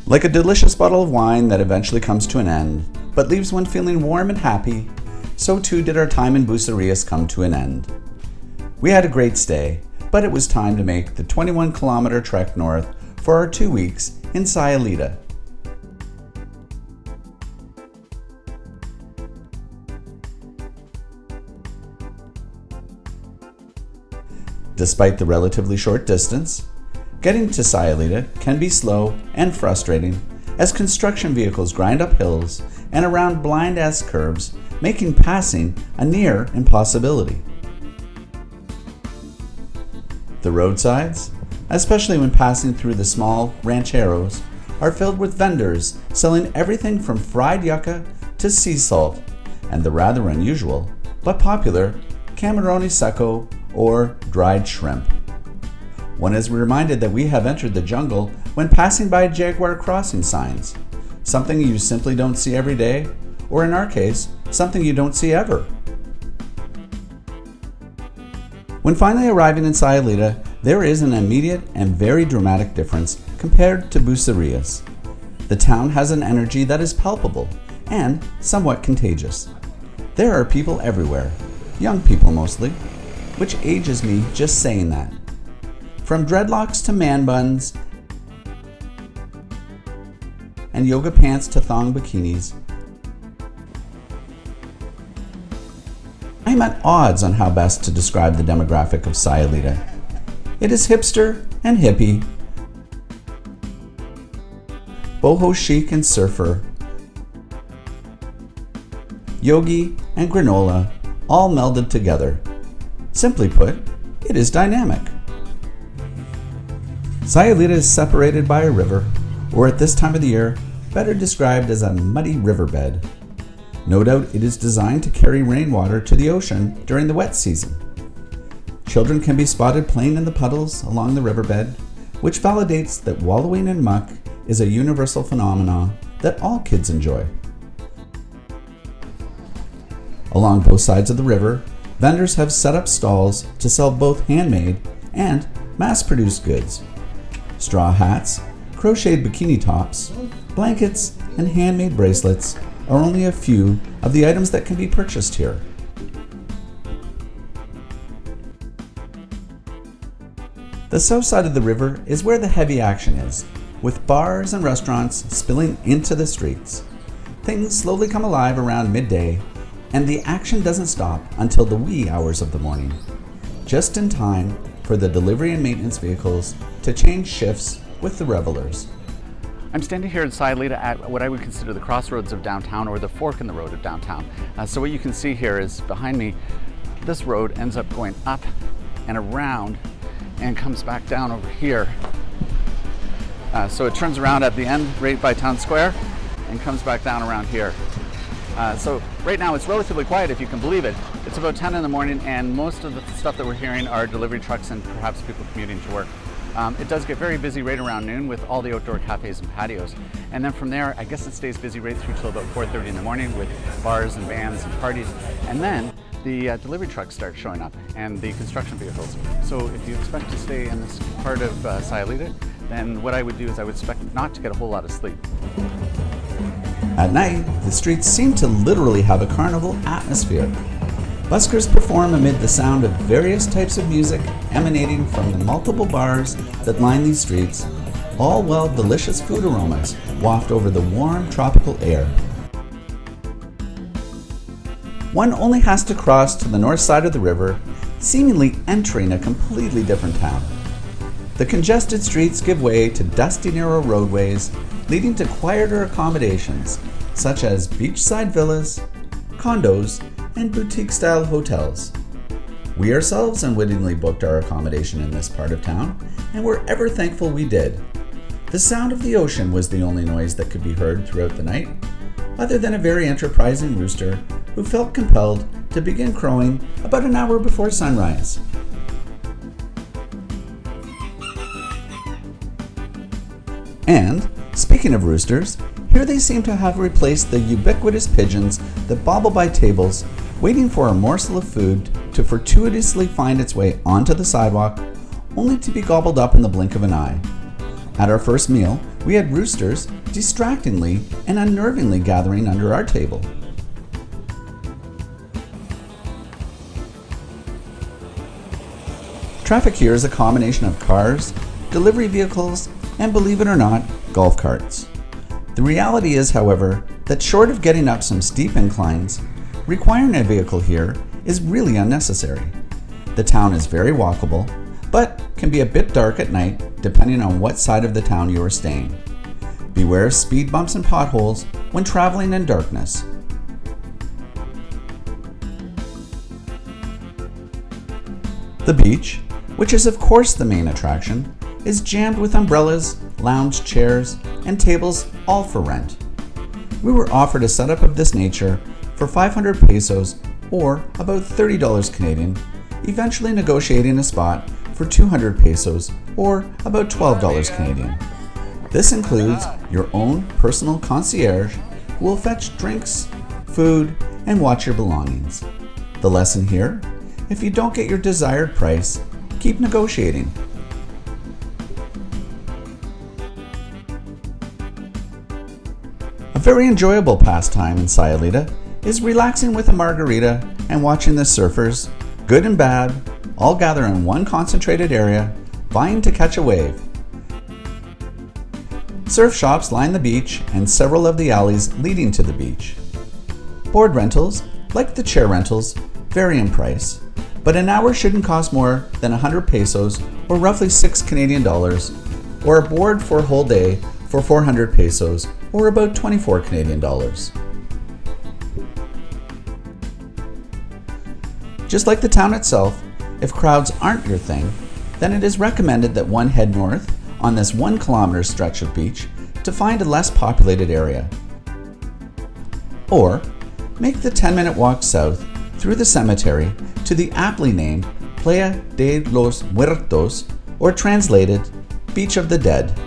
Like a delicious bottle of wine that eventually comes to an end, but leaves one feeling warm and happy, so too did our time in Bucerias come to an end. We had a great stay, but it was time to make the 21-kilometer trek north for our 2 weeks in Sayulita. Despite the relatively short distance, getting to Sayulita can be slow and frustrating as construction vehicles grind up hills and around blind S-curves, making passing a near impossibility. The roadsides, especially when passing through the small rancheros, are filled with vendors selling everything from fried yucca to sea salt and the rather unusual but popular camarone seco or dried shrimp. One is reminded that we have entered the jungle when passing by jaguar crossing signs, something you simply don't see every day, or in our case, something you don't see ever. When finally arriving in Sayulita, there is an immediate and very dramatic difference compared to Bucerias. The town has an energy that is palpable and somewhat contagious. There are people everywhere, young people mostly, which ages me just saying that. From dreadlocks to man buns and yoga pants to thong bikinis, I'm at odds on how best to describe the demographic of Sayulita. It is hipster and hippie, boho chic and surfer, yogi and granola, all melded together. Simply put, it is dynamic. Sayulita is separated by a river, or at this time of the year, better described as a muddy riverbed. No doubt it is designed to carry rainwater to the ocean during the wet season. Children can be spotted playing in the puddles along the riverbed, which validates that wallowing in muck is a universal phenomenon that all kids enjoy. Along both sides of the river, vendors have set up stalls to sell both handmade and mass-produced goods. Straw hats, crocheted bikini tops, blankets, and handmade bracelets are only a few of the items that can be purchased here. The south side of the river is where the heavy action is, with bars and restaurants spilling into the streets. Things slowly come alive around midday, and the action doesn't stop until the wee hours of the morning, just in time for the delivery and maintenance vehicles to change shifts with the revelers. I'm standing here in Sayulita at what I would consider the crossroads of downtown, or the fork in the road of downtown. So what you can see here is behind me, this road ends up going up and around and comes back down over here. So it turns around at the end right by Town Square and comes back down around here. So right now it's relatively quiet, if you can believe it. It's about 10 in the morning, and most of the stuff that we're hearing are delivery trucks and perhaps people commuting to work. It does get very busy right around noon with all the outdoor cafes and patios. And then from there, I guess it stays busy right through till about 4:30 in the morning with bars and bands and parties. And then the delivery trucks start showing up and the construction vehicles. So if you expect to stay in this part of Sayulita, then what I would do is I would expect not to get a whole lot of sleep. At night, the streets seem to literally have a carnival atmosphere. Buskers perform amid the sound of various types of music emanating from the multiple bars that line these streets, all while delicious food aromas waft over the warm tropical air. One only has to cross to the north side of the river, seemingly entering a completely different town. The congested streets give way to dusty narrow roadways leading to quieter accommodations such as beachside villas, condos, and boutique-style hotels. We ourselves unwittingly booked our accommodation in this part of town, and we're ever thankful we did. The sound of the ocean was the only noise that could be heard throughout the night, other than a very enterprising rooster who felt compelled to begin crowing about an hour before sunrise. And, speaking of roosters, here they seem to have replaced the ubiquitous pigeons that bobble by tables, waiting for a morsel of food to fortuitously find its way onto the sidewalk, only to be gobbled up in the blink of an eye. At our first meal, we had roosters distractingly and unnervingly gathering under our table. Traffic here is a combination of cars, delivery vehicles, and believe it or not, golf carts. The reality is, however, that short of getting up some steep inclines, requiring a vehicle here is really unnecessary. The town is very walkable, but can be a bit dark at night depending on what side of the town you are staying. Beware of speed bumps and potholes when traveling in darkness. The beach, which is of course the main attraction, is jammed with umbrellas, lounge chairs, and tables all for rent. We were offered a setup of this nature for 500 pesos or about $30 Canadian, eventually negotiating a spot for 200 pesos or about $12 Canadian. This includes your own personal concierge who will fetch drinks, food, and watch your belongings. The lesson here: if you don't get your desired price, keep negotiating. A very enjoyable pastime in Sayulita is relaxing with a margarita and watching the surfers, good and bad, all gather in one concentrated area, vying to catch a wave. Surf shops line the beach and several of the alleys leading to the beach. Board rentals, like the chair rentals, vary in price, but an hour shouldn't cost more than 100 pesos or roughly 6 Canadian dollars, or a board for a whole day for 400 pesos or about 24 Canadian dollars. Just like the town itself, if crowds aren't your thing, then it is recommended that one head north on this 1 kilometer stretch of beach to find a less populated area. Or make the 10-minute walk south through the cemetery to the aptly named Playa Los Muertos, or translated, Beach of the Dead.